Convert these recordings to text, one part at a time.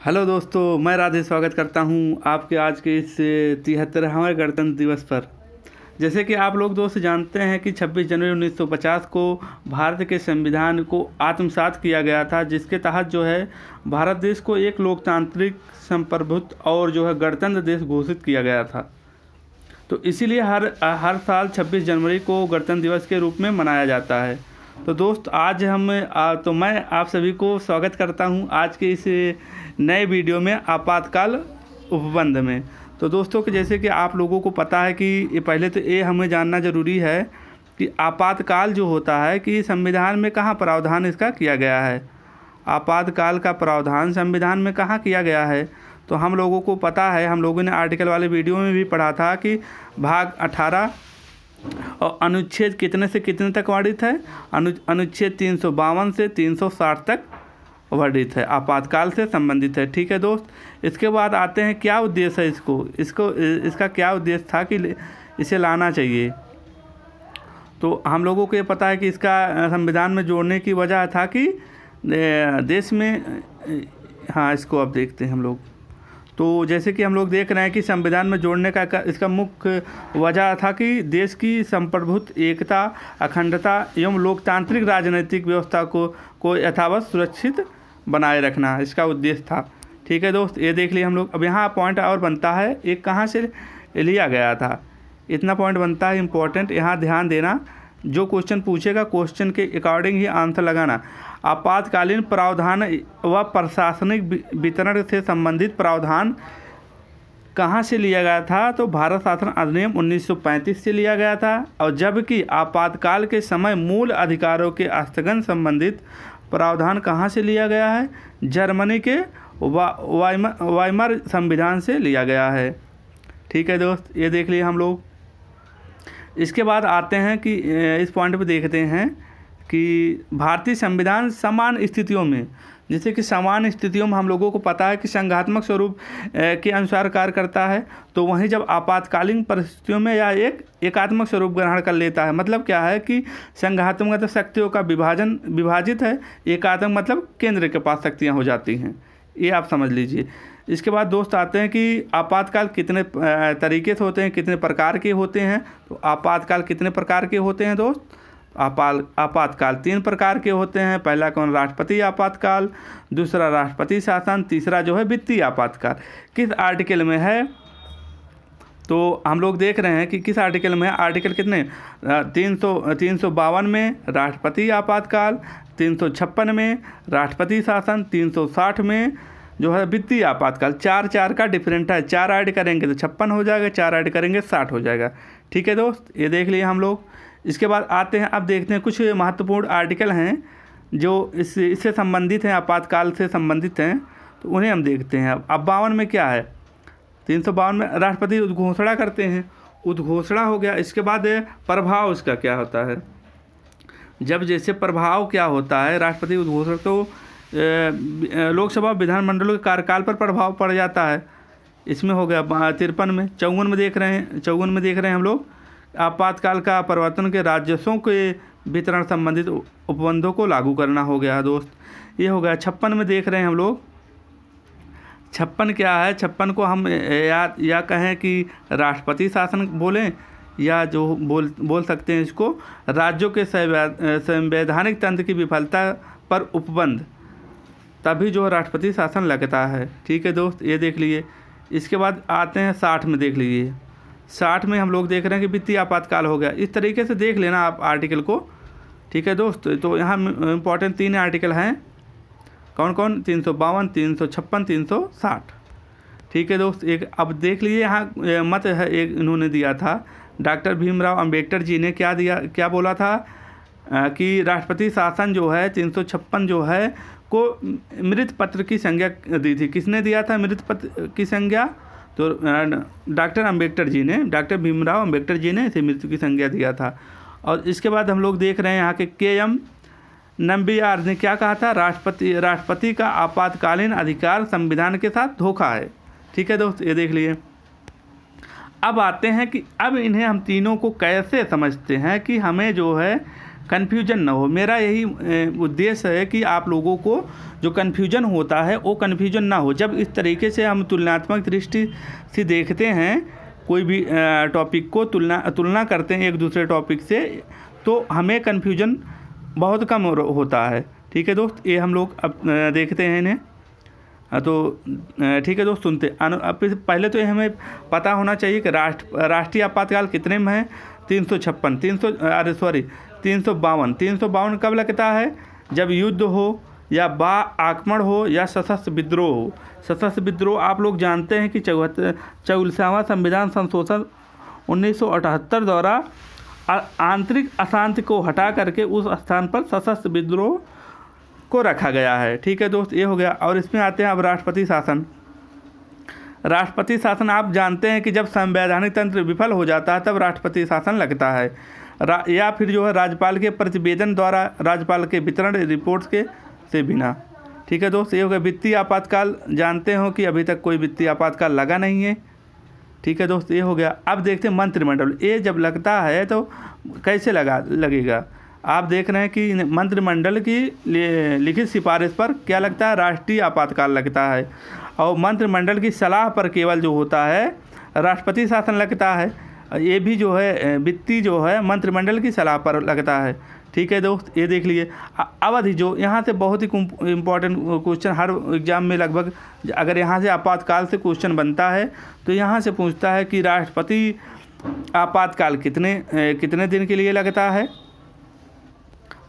Hello दोस्तों, मैं राधे स्वागत करता हूं आपके आज के इस 73वें गणतंत्र दिवस पर। जैसे कि आप लोग दोस्त जानते हैं कि 26 जनवरी 1950 को भारत के संविधान को आत्मसात किया गया था, जिसके तहत जो है भारत देश को एक लोकतांत्रिक संप्रभुत्व और जो है गणतंत्र देश घोषित किया गया था। तो इसीलिए हर साल 26 जनवरी को गणतंत्र दिवस के रूप में मनाया जाता है। तो दोस्त आज तो मैं आप सभी को स्वागत करता हूं आज के इस नए वीडियो में आपातकाल उपबंध में। तो दोस्तों कि जैसे कि आप लोगों को पता है कि ये पहले तो ये हमें जानना ज़रूरी है कि आपातकाल जो होता है कि संविधान में कहाँ प्रावधान इसका किया गया है। आपातकाल का प्रावधान संविधान में कहाँ किया गया है तो हम लोगों को पता है, हम लोगों ने आर्टिकल वाले वीडियो में भी पढ़ा था कि भाग 18 और अनुच्छेद कितने से कितने तक वर्णित है। अनुच्छेद 352 से 360 तक वर्णित है, आपातकाल से संबंधित है। ठीक है दोस्त, इसके बाद आते हैं क्या उद्देश्य है इसका क्या उद्देश्य था कि इसे लाना चाहिए। तो हम लोगों को ये पता है कि इसका संविधान में जोड़ने की वजह था कि देश में इसको अब देखते हैं हम लोग। तो जैसे कि हम लोग देख रहे हैं कि संविधान में जोड़ने का इसका मुख्य वजह था कि देश की संप्रभुत्व एकता, अखंडता एवं लोकतांत्रिक राजनीतिक व्यवस्था को यथावत सुरक्षित बनाए रखना इसका उद्देश्य था। ठीक है दोस्त, ये देख लिए हम लोग। अब यहाँ पॉइंट और बनता है, एक कहाँ से लिया गया था, इतना पॉइंट बनता है इम्पोर्टेंट। यहाँ ध्यान देना, जो क्वेश्चन पूछेगा क्वेश्चन के अकॉर्डिंग ही आंसर लगाना। आपातकालीन प्रावधान व प्रशासनिक वितरण से संबंधित प्रावधान कहाँ से लिया गया था तो भारत शासन अधिनियम 1935 से लिया गया था। और जबकि आपातकाल के समय मूल अधिकारों के स्थगन संबंधित प्रावधान कहाँ से लिया गया है, जर्मनी के वाइमर संविधान से लिया गया है। ठीक है दोस्त, ये देख लिए हम लोग। इसके बाद आते हैं कि इस पॉइंट पे देखते हैं कि भारतीय संविधान समान स्थितियों में, जैसे कि समान स्थितियों में हम लोगों को पता है कि संघात्मक स्वरूप के अनुसार कार्य करता है। तो वहीं जब आपातकालीन परिस्थितियों में या एकात्मक स्वरूप ग्रहण कर लेता है। मतलब क्या है कि संघात्मक मतलब शक्तियों का विभाजित है, एकात्मक मतलब केंद्र के पास शक्तियाँ हो जाती हैं, ये आप समझ लीजिए। इसके बाद दोस्त आते हैं कि आपातकाल कितने तरीके से होते हैं, कितने प्रकार के होते हैं। तो आपातकाल कितने प्रकार के होते हैं दोस्त? आपातकाल 3 प्रकार के होते हैं। पहला कौन? राष्ट्रपति आपातकाल, दूसरा राष्ट्रपति शासन, तीसरा जो है वित्तीय आपातकाल। किस आर्टिकल में है तो हम लोग देख रहे हैं कि किस आर्टिकल में है। आर्टिकल कितने? 352 में राष्ट्रपति आपातकाल, 356 में राष्ट्रपति शासन, 360 में जो है वित्तीय आपातकाल। 4 का डिफरेंट है, 4 ऐड करेंगे तो 56 हो जाएगा, 4 ऐड करेंगे 60 हो जाएगा। ठीक है दोस्त, ये देख लिए हम लोग। इसके बाद आते हैं, अब देखते हैं कुछ महत्वपूर्ण आर्टिकल हैं जो इससे संबंधित हैं, आपातकाल से संबंधित हैं, तो उन्हें हम देखते हैं। अब 52 में क्या है? 352 में राष्ट्रपति उद्घोषणा करते हैं, उद्घोषणा हो गया। इसके बाद प्रभाव उसका क्या होता है, जब जैसे प्रभाव क्या होता है राष्ट्रपति उद्घोषणा, तो लोकसभा विधानमंडलों के कार्यकाल पर प्रभाव पड़ जाता है। इसमें हो गया 53 में। 54 में देख रहे हैं हम लोग, आपातकाल का प्रवर्तन के राजस्वों के वितरण संबंधित उपबंधों को लागू करना हो गया दोस्त, ये हो गया। 56 में देख रहे हैं हम लोग, 56 क्या है? 56 को हम या कहें कि राष्ट्रपति शासन बोलें, या जो बोल सकते हैं इसको राज्यों के संवैधानिक तंत्र की विफलता पर उपबंध, तभी जो राष्ट्रपति शासन लगता है। ठीक है दोस्त, ये देख लिए। इसके बाद आते हैं 60 में, देख लीजिए। 60 में हम लोग देख रहे हैं कि वित्तीय आपातकाल हो गया। इस तरीके से देख लेना आप आर्टिकल को। ठीक है दोस्त, तो यहाँ इम्पोर्टेंट 3 आर्टिकल हैं। कौन कौन? 352, 356, 360। ठीक है दोस्त, एक अब देख लीजिए यहाँ मत है एक इन्होंने दिया था, डॉक्टर भीमराव अंबेडकर जी ने क्या बोला था कि राष्ट्रपति शासन जो है 356 जो है को मृत पत्र की संज्ञा दी थी। किसने दिया था मृत पत्र की संज्ञा? तो डॉक्टर भीमराव अंबेडकर जी ने इसे मृत्यु की संज्ञा दिया था। और इसके बाद हम लोग देख रहे हैं यहाँ के के.एम. नंबियार ने क्या कहा था? राष्ट्रपति का आपातकालीन अधिकार संविधान के साथ धोखा है। ठीक है दोस्त, ये देख लिए। अब आते हैं कि अब इन्हें हम तीनों को कैसे समझते हैं कि हमें जो है कन्फ्यूजन ना हो। मेरा यही उद्देश्य है कि आप लोगों को जो कन्फ्यूजन होता है वो कन्फ्यूजन ना हो। जब इस तरीके से हम तुलनात्मक दृष्टि से देखते हैं कोई भी टॉपिक को तुलना करते हैं एक दूसरे टॉपिक से, तो हमें कन्फ्यूजन बहुत कम होता है। ठीक है दोस्त, ये हम लोग अब देखते हैं इन्हें। तो ठीक है दोस्त, सुनते पहले तो ये हमें पता होना चाहिए कि राष्ट्रीय आपातकाल कितने में है। 352 कब लगता है? जब युद्ध हो या आक्रमण हो या सशस्त्र विद्रोह हो। सशस्त्र विद्रोह आप लोग जानते हैं कि 44वां संविधान संशोधन 1978 द्वारा आंतरिक अशांति को हटा करके उस स्थान पर सशस्त्र विद्रोह को रखा गया है। ठीक है दोस्त, ये हो गया। और इसमें आते हैं अब राष्ट्रपति शासन। राष्ट्रपति शासन आप जानते हैं कि जब संवैधानिक तंत्र विफल हो जाता है तब राष्ट्रपति शासन लगता है, या फिर जो है राज्यपाल के प्रतिवेदन द्वारा राज्यपाल के वितरण रिपोर्ट के से बिना। ठीक है दोस्त, ये हो गया। वित्तीय आपातकाल जानते हो कि अभी तक कोई वित्तीय आपातकाल लगा नहीं है। ठीक है दोस्त, ये हो गया। अब देखते हैं मंत्रिमंडल। ये जब लगता है तो कैसे लगेगा? आप देख रहे हैं कि मंत्रिमंडल की लिखित सिफारिश पर क्या लगता है? राष्ट्रीय आपातकाल लगता है। और मंत्रिमंडल की सलाह पर केवल जो होता है राष्ट्रपति शासन लगता है। ये भी जो है वित्तीय जो है मंत्रिमंडल की सलाह पर लगता है। ठीक है दोस्त, ये देख लिए। अवधि जो यहाँ से बहुत ही इम्पोर्टेंट क्वेश्चन हर एग्जाम में लगभग, अगर यहाँ से आपातकाल से क्वेश्चन बनता है तो यहाँ से पूछता है कि राष्ट्रपति आपातकाल कितने दिन के लिए लगता है।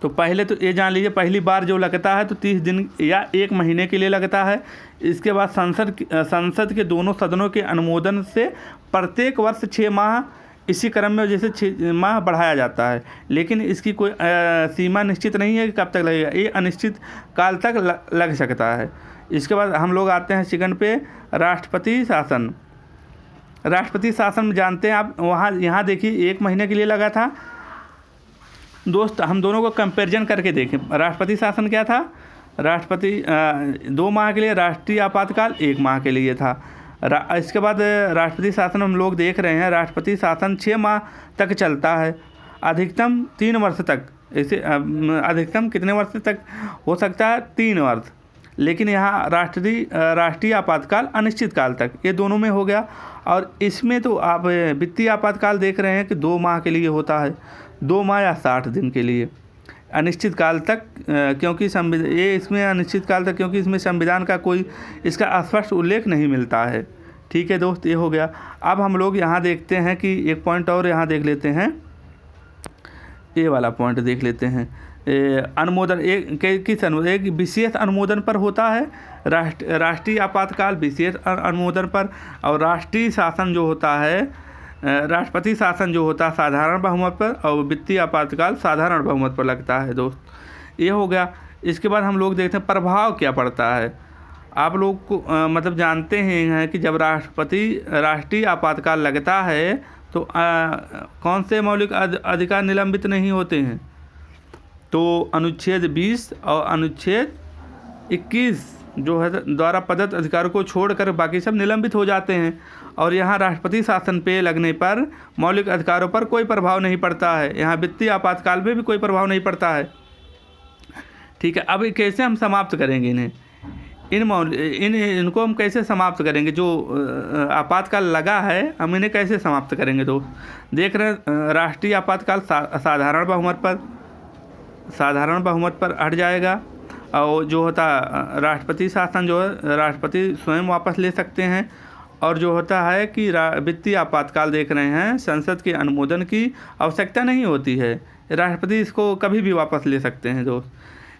तो पहले तो ये जान लीजिए, पहली बार जो लगता है तो 30 दिन या 1 महीने के लिए लगता है। इसके बाद संसद के दोनों सदनों के अनुमोदन से प्रत्येक वर्ष 6 माह, इसी क्रम में जैसे 6 माह बढ़ाया जाता है, लेकिन इसकी कोई सीमा निश्चित नहीं है कि कब तक लगेगा। ये अनिश्चित काल तक लग सकता है। इसके बाद हम लोग आते हैं सेकंड पे, राष्ट्रपति शासन। राष्ट्रपति शासन में जानते हैं आप, यहाँ देखिए 1 महीने के लिए लगा था। दोस्त हम दोनों को कंपैरिजन करके देखें। राष्ट्रपति शासन क्या था? राष्ट्रपति 2 माह के लिए, राष्ट्रीय आपातकाल 1 माह के लिए था। इसके बाद राष्ट्रपति शासन हम लोग देख रहे हैं, राष्ट्रपति शासन 6 माह तक चलता है, अधिकतम 3 वर्ष तक। ऐसे अधिकतम कितने वर्ष तक हो सकता है? 3 वर्ष। लेकिन यहाँ राष्ट्रीय आपातकाल अनिश्चित काल तक, ये दोनों में हो गया। और इसमें तो आप वित्तीय आपातकाल देख रहे हैं कि 2 माह के लिए होता है, 2 माह या 60 दिन के लिए, अनिश्चित काल तक। क्योंकि ये इसमें अनिश्चित काल तक, क्योंकि इसमें संविधान का कोई इसका स्पष्ट उल्लेख नहीं मिलता है। ठीक है दोस्त, ये हो गया। अब हम लोग यहाँ देखते हैं कि एक पॉइंट और यहाँ देख लेते हैं, ये वाला पॉइंट देख लेते हैं। अनुमोदन एक विशेष अनुमोदन पर होता है, राष्ट्रीय आपातकाल विशेष अनुमोदन पर, और राष्ट्रीय शासन जो होता है, राष्ट्रपति शासन जो होता है साधारण बहुमत पर, और वित्तीय आपातकाल साधारण बहुमत पर लगता है दोस्त। ये हो गया। इसके बाद हम लोग देखते हैं प्रभाव क्या पड़ता है। आप लोग को मतलब जानते हैं कि जब राष्ट्रीय आपातकाल लगता है तो कौन से मौलिक अधिकार निलंबित नहीं होते हैं? तो अनुच्छेद 20 और अनुच्छेद 21 जो है द्वारा प्रदत्त अधिकारों को छोड़कर बाकी सब निलंबित हो जाते हैं। और यहाँ राष्ट्रपति शासन पे लगने पर मौलिक अधिकारों पर कोई प्रभाव नहीं पड़ता है। यहाँ वित्तीय आपातकाल में भी कोई प्रभाव नहीं पड़ता है। ठीक है, अब कैसे हम समाप्त करेंगे इन्हें? इनको हम कैसे समाप्त करेंगे? जो आपातकाल लगा है हम इन्हें कैसे समाप्त करेंगे? तो देख रहे हैं राष्ट्रीय आपातकाल साधारण बहुमत पर हट जाएगा। और जो होता राष्ट्रपति शासन जो है राष्ट्रपति स्वयं वापस ले सकते हैं। और जो होता है कि वित्तीय आपातकाल देख रहे हैं, संसद के अनुमोदन की आवश्यकता नहीं होती है, राष्ट्रपति इसको कभी भी वापस ले सकते हैं दोस्त।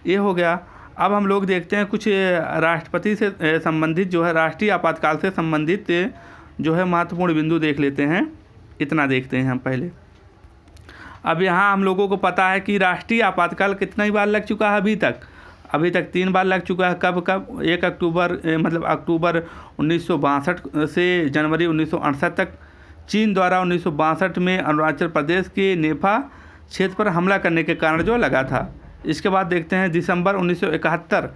ये हो गया। अब हम लोग देखते हैं कुछ राष्ट्रपति से संबंधित जो है राष्ट्रीय आपातकाल से संबंधित जो है महत्वपूर्ण बिंदु देख लेते हैं। इतना देखते हैं हम पहले। अब यहाँ हम लोगों को पता है कि राष्ट्रीय आपातकाल कितनी बार लग चुका है अभी तक 3 बार लग चुका है। कब 1 अक्टूबर मतलब अक्टूबर 1962 से जनवरी 1968 तक चीन द्वारा 1962 में अरुणाचल प्रदेश के नेफा क्षेत्र पर हमला करने के कारण जो लगा था। इसके बाद देखते हैं दिसंबर 1971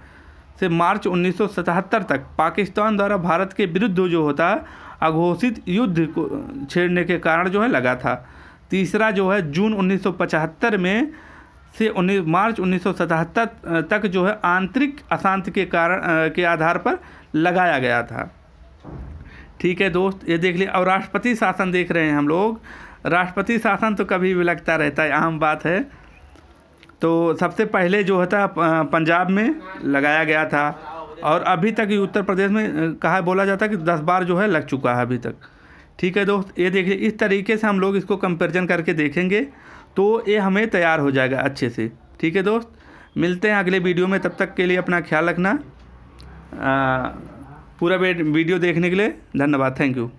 से मार्च 1977 तक पाकिस्तान द्वारा भारत के विरुद्ध जो होता है अघोषित युद्ध को छेड़ने के कारण जो है लगा था। तीसरा जो है जून 1975 में से मार्च 1977 तक जो है आंतरिक अशांति के कारण के आधार पर लगाया गया था। ठीक है दोस्त, ये देख लिया। और राष्ट्रपति शासन देख रहे हैं हम लोग। राष्ट्रपति शासन तो कभी भी लगता रहता है, आम बात है। तो सबसे पहले जो होता पंजाब में लगाया गया था, और अभी तक ये उत्तर प्रदेश में बोला जाता है कि 10 बार जो है लग चुका है अभी तक। ठीक है दोस्त, ये देखिए, इस तरीके से हम लोग इसको कंपैरिजन करके देखेंगे तो ये हमें तैयार हो जाएगा अच्छे से। ठीक है दोस्त, मिलते हैं अगले वीडियो में। तब तक के लिए अपना ख्याल रखना। पूरा वीडियो देखने के लिए धन्यवाद। Thank you.